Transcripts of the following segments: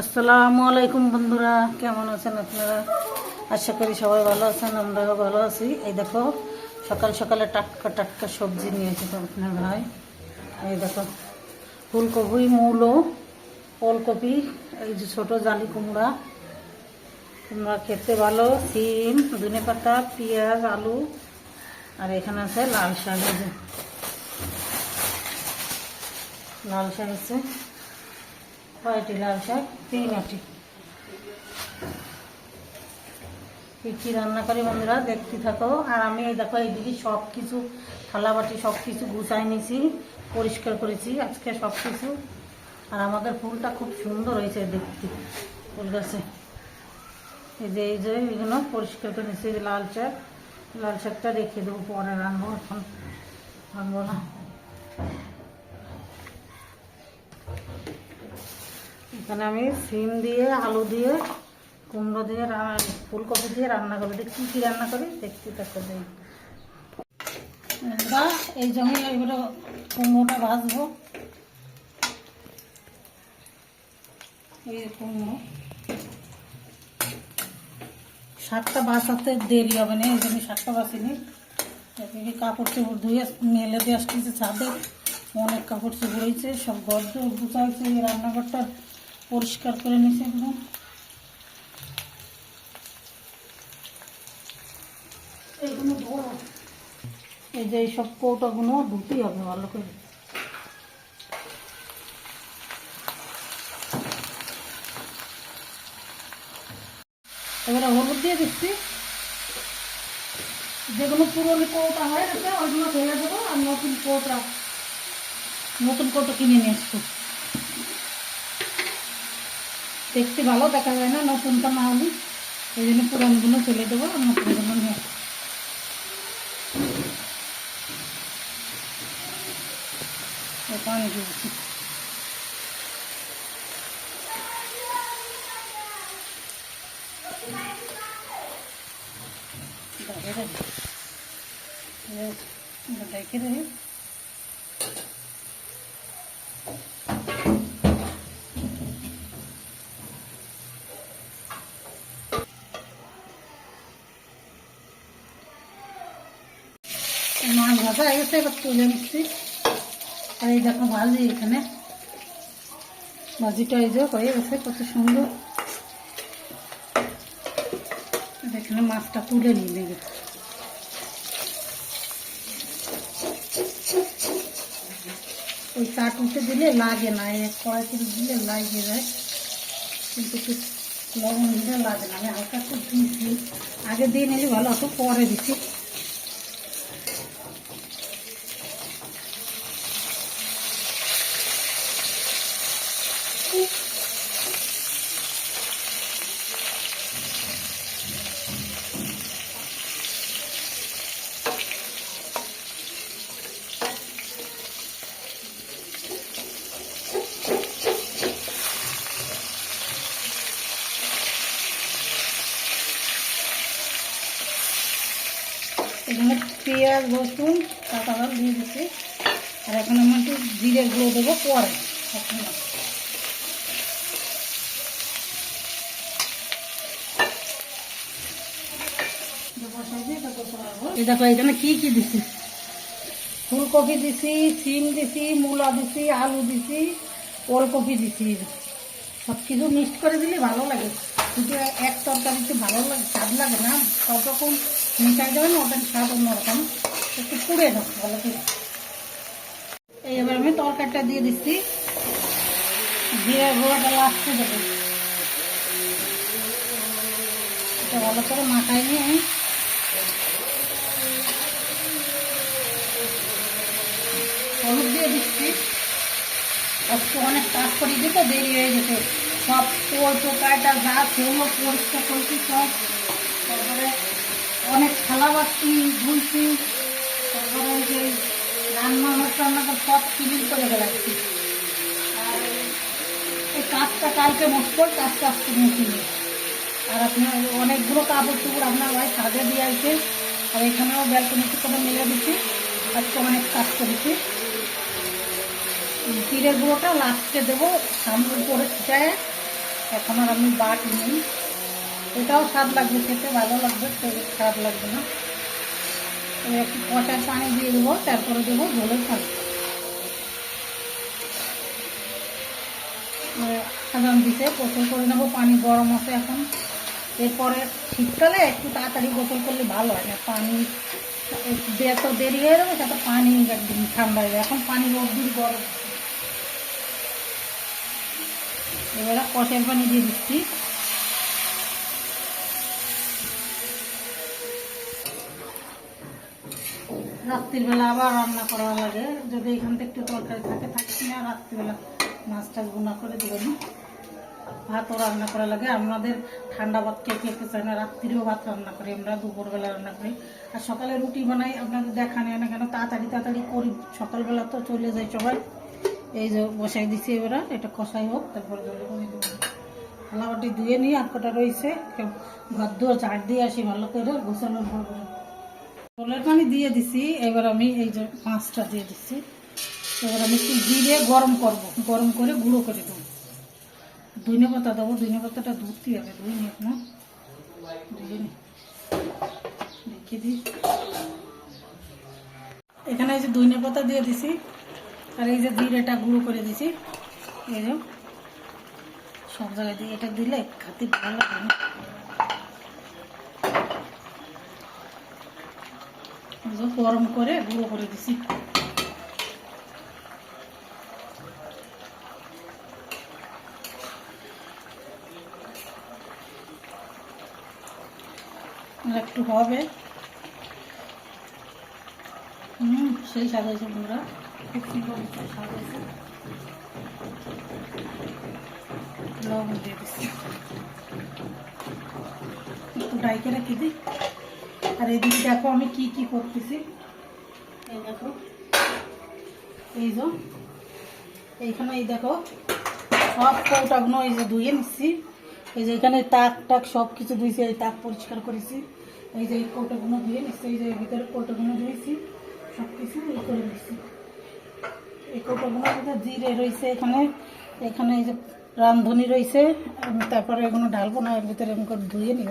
আসসালামু আলাইকুম বন্ধুরা, কেমন আছেন আপনারা? আশা করি সবাই ভালো আছেন, আমরাও ভালো আছি। এই দেখো সকাল সকালে টাটকা টাটকা সবজি নিয়েছে তো আপনার ভাই। এই দেখো ফুলকপি, মূলো, ওলকপি, এই যে ছোটো জালি কুমড়া, কুমড়া খেতে ভালো, সিম, ধনেপাতা, পেঁয়াজ, আলু, আর এখানে আছে লাল শাক। এই যে লাল শাক আছে, কয়টি লাল শাক, 3 আটি। কি রান্না করি বন্ধুরা দেখতে থাকো। আর আমি এই দেখো এইদিকে সব কিছু থালাবাটি সব কিছু গুছাই নিয়েছি, পরিষ্কার করেছি আজকে সব কিছু। আর আমাদের ফুলটা খুব সুন্দর হয়েছে দেখতে, ফুল গাছে। এই যে এগুলো পরিষ্কার করে নিয়েছি। লাল শাকটা রেখে দেবো, পরে রান্নাবো, এখন রান্নবো না। এখানে আমি সিম দিয়ে, আলু দিয়ে, কুমড়ো দিয়ে, ফুলকপি দিয়ে রান্না করবো। কী কী রান্না করি দেখতে থাকো। এই জন্য এবারে কুমড়োটা ভাজবো। এই কুমড়ো শাকটা বাঁচাতে দেরি হবে না, এই জন্য শাকটা বাঁচিনি। কাপড় চোপড় ধুয়ে মেলে দিয়ে আসতেছে ছাদে, অনেক কাপড় চোপড় হয়েছে, সব গদ্দ গুছা হয়েছে। এই রান্নাঘরটা পরিষ্কার করে নিয়েছে একদম। এইগুলো ধোয়া, এই যে এইসব কৌটাগুলো ধুতেই হবে ভালো করে। এবারে হলুদ দিয়ে দিচ্ছি। যেগুলো পুরোনো কৌটা হয়ে গেছে ওইগুলো ফেলে দেবো, আর নতুন কৌটা কিনে নিয়ে আসবো। দেখতে ভালো দেখা যায় না নতুনটা না হলে, এই জন্য পুরানগুলো ফেলে দেবো, আর নতুনগুলো নিয়ে আসবো। পানি দিয়েছি। দেখে রে মাছ ভাজা হয়ে গেছে, এবার তুলে নিচ্ছি। আর এই দেখো ভাজি, এখানে ভাজিটা এই যে হয়ে গেছে, কত সুন্দর। এখানে মাছটা তুলে নিয়ে নেবে। ওই কাঠ উঠে দিলে লাগে না, এক কড়াই করে দিলে লাগিয়ে যায়, কিন্তু একটু লবণ দিলে লাগে না। আমি হালকা একটু দিয়েছি, আগে দিয়ে নিলে ভালো হতো, পরে দিচ্ছি। এখানে পেঁয়াজ, রসুন, কাঁচা ঝাল দিয়ে দিচ্ছি। আর এখন আমি একটু জিরে গুঁড়ো দেবো পরে। এই দেখো এখানে কি কি দিছি, ফুলকপি দিছি, সিম দিছি, মূলা দিছি, আলু দিছি, ওলকপি দিছি। সব কিছু মিক্সড করে দিলে ভালো লাগে, কিন্তু এক তরকারিতে ভালো লাগে, স্বাদ লাগে না। সব রকম মিশাই দেবেন, ওদের স্বাদ অন্যরকম, একটু পুড়ে দাও ভালো করে। এই এবার আমি তরকারিটা দিয়ে দিচ্ছি, জিরে গুঁড়োটা লাস্টে দেবো। এটা ভালো করে মাখাই নিয়ে আমি হলুদ দিয়ে দিচ্ছি। আজকে অনেক কাজ করি দিতে দেরি হয়ে গেছে, সব পোকাটা যা সেগুলো পরিষ্কার করছি সব। তারপরে অনেক থালা বাড়ছি ধুলছি, তারপরে যে রান্নাঘর সব ক্লিন করে ফেলাচ্ছি। আর এই কাজটা কালকে মোট কাজটা আজকে মুখি। আর আপনার অনেকগুলো কাপড় চোপড় আপনার ভাই ছাদে দিয়ে আসছে, আর এখানেও ব্যালকনিতে করে মিলে দিচ্ছি। আজকে অনেক কাজ করেছি। জিরে গুঁড়োটা লাস্টে দেবো, সামনে উপরে ছিটায় এখন আর আমি বাটি নেই। এটাও স্বাদ লাগবে, খেতে ভালো লাগবে, খারাপ লাগবে না। একটু কষার পানি দিয়ে দেবো, তারপরে দেবো ঝোলের পানি। আদান দিতে গোসল করে নেবো, পানি গরম আছে এখন। এরপরে শীতকালে একটু তাড়াতাড়ি গোসল করলে ভালো হয় না, পানি এত দেরি হয়ে যাবে, তাতে পানি একদম ঠান্ডা হয়ে যাবে। এখন পানি রোদ্দুর গরম। এবারে কষের পানি দিয়ে দিচ্ছি। রাত্রিবেলা আবার রান্না করা লাগে, যদি এখান থেকে একটু তরকারি থাকছি না, রাত্রিবেলা মাছটা গুঁড়া করে দেবেন। ভাতও রান্না করা লাগে। আমাদের ঠান্ডা ভাত কে খেতে চায় না, রাত্রিরেও ভাত রান্না করি আমরা, দুপুরবেলা রান্না করি। আর সকালে রুটি বানাই, আপনাদের দেখা নেই না কেন, তাড়াতাড়ি করি। সকালবেলা তো চলে যায় সবাই। এই যে বসাই দিচ্ছি, এবারে এটা কষাই হোক, তারপরে জলে করে দেবো। থালাবাটি ধুয়ে নিই, আর কটা রয়েছে, ঘর ধুয়ে ঝাড় দিয়ে আসি ভালো করে, গোসলের পর জলের পানি দিয়ে দিছি। এবার আমি এই যে মাছটা দিয়ে দিচ্ছি। এবার আমি একটু জিরে গরম করবো, গরম করে গুঁড়ো করে দেবো। ধনে পাতা দেবো, ধনে পাতাটা ধুতে হবে, ধুই নি না, ধুয়ে নি, রেখে দিই। এখানে এই যে ধনে পাতা দিয়ে দিছি, আর এই যে জিরেটা গুঁড়ো করে দিছি। এই যে সব জায়গায় দিয়ে এটা দিলে খেতে ভালো লাগে না। গরম করে গুঁড়ো করে দিছি। একটু হবে, সেই স্বাদ হয়েছে বন্ধুরা, খুব সুন্দর স্বাদ হয়েছে। লবণ দিয়ে দিচ্ছি, একটু ডাইকে রেখে দিই। আর এদিকে দেখো আমি কি কি করতেছি। এই দেখো, এই যে এইখানে এই দেখো সব কৌটাগুলো এই যে ধুয়ে নিচ্ছি। এই যে এখানে তাক সব কিছু ধুয়েছি, এই তাক পরিষ্কার করেছি। এই যে এই কৌটাগুলো ধুয়ে নিচ্ছি, এই যে ভিতরে কৌটাগুলো ধুয়েছি, সব কিছু এই করে নিচ্ছি। এই কৌটাগুলোর মধ্যে জিরে রয়েছে, এখানে এখানে এই যে রাঁধুনি রয়েছে। তারপরে এগুলো ঢালবো না, এর ভিতরে এরকম করে ধুয়ে নিই,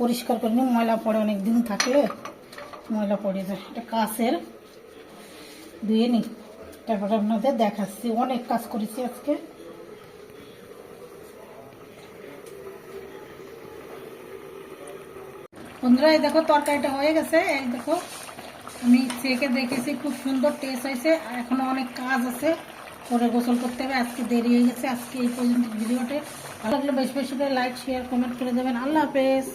পরিষ্কার করে নিই। ময়লা পড়ে, অনেক দিন থাকলে ময়লা পড়ে যায়। এটা কাছের, ধুয়ে নিই, তারপরে আপনাদের দেখাচ্ছি। অনেক কাজ করেছি আজকে। বন্ধুরা এই দেখো তরকারিটা হয়ে গেছে। এই দেখো আমি চেখে দেখেছি, খুব সুন্দর টেস্ট হয়েছে। এখনো অনেক কাজ আছে, পরে গোসল করতে হবে, আজকে দেরি হয়ে গেছে। আজকে এই পর্যন্ত ভিডিওতে ভালো লাগলে বেশি বেশি করে লাইক শেয়ার কমেন্ট করে দেবেন। আল্লাহ হাফেজ।